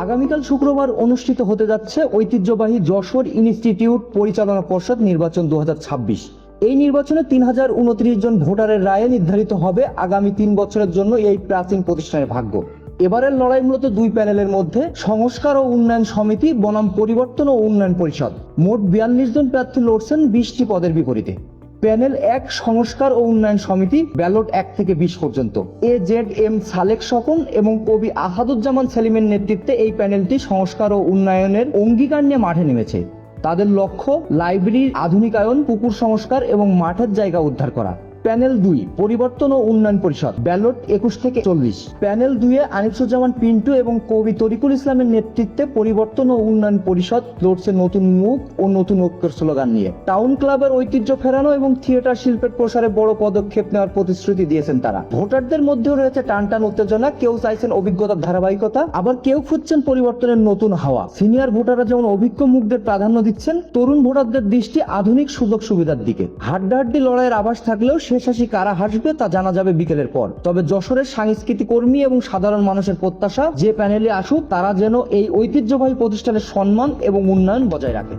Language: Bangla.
আগামীকাল শুক্রবার অনুষ্ঠিত হতে যাচ্ছে ঐতিহ্যবাহী যশোর ইনস্টিটিউট পরিচালনা পর্ষদ নির্বাচন 2026। এই নির্বাচনে 3029 জন ভোটারের রায়ে নির্ধারিত হবে আগামী 3 বছরের জন্য এই প্রাচীন প্রতিষ্ঠানের ভাগ্য। এবারের লড়াই মূলত দুই প্যানেলের মধ্যে, সংস্কার ও উন্নয়ন সমিতি বনাম পরিবর্তন ও উন্নয়ন পরিষদ। মোট 42 জন প্রার্থী লড়ছেন 20টি পদের বিপরীতে। প্যানেল 1 সংস্কার ও উন্নয়ন সমিতি, ব্যালট 1 থেকে 20 পর্যন্ত। AZM সালেক স্বপন এবং কবি আহাদুজ্জামান সেলিমের নেতৃত্বে এই প্যানেলটি সংস্কার ও উন্নয়নের অঙ্গীকার নিয়ে মাঠে নেমেছে। তাদের লক্ষ্য লাইব্রেরির আধুনিকায়ন, পুকুর সংস্কার এবং মাঠের জায়গা উদ্ধার করা। প্যানেল 2 পরিবর্তন ও উন্নয়ন পরিষদ, ব্যালট 21 থেকে 40। প্যানেল 2 এ আনিসুজ্জামান পিন্টু এবং কবি তরিকুল ইসলামের নেতৃত্বে পরিবর্তন ও উন্নয়ন পরিষদ লড়ছে নতুন মুখ ও নতুন ঐক্যের স্লোগান নিয়ে। টাউন ক্লাবের ঐতিহ্য ফেরানো এবং থিয়েটার শিল্পের প্রসারে বড় পদক্ষেপ নেওয়ার প্রতিশ্রুতি দিয়েছেন তারা। ভোটারদের মধ্যেও রয়েছে টানটান উত্তেজনা, কেউ চাইছেন অভিজ্ঞতার ধারাবাহিকতা, আবার কেউ খুঁজছেন পরিবর্তনের নতুন হাওয়া। সিনিয়র ভোটাররা যেমন অভিজ্ঞ মুখদের প্রাধান্য দিচ্ছেন, তরুণ ভোটারদের দৃষ্টি আধুনিক সুযোগ সুবিধার দিকে। হাড্ডাহাড্ডি লড়াইয়ের আভাস থাকলেও শেষাশি কারা হাসবে তা জানা যাবে বিকেলের পর। তবে যশোরের সাংস্কৃতিক কর্মী এবং সাধারণ মানুষের প্রত্যাশা, যে প্যানেলে আসুক তারা যেন এই ঐতিহ্যবাহী প্রতিষ্ঠানের সম্মান এবং উন্নয়ন বজায় রাখে।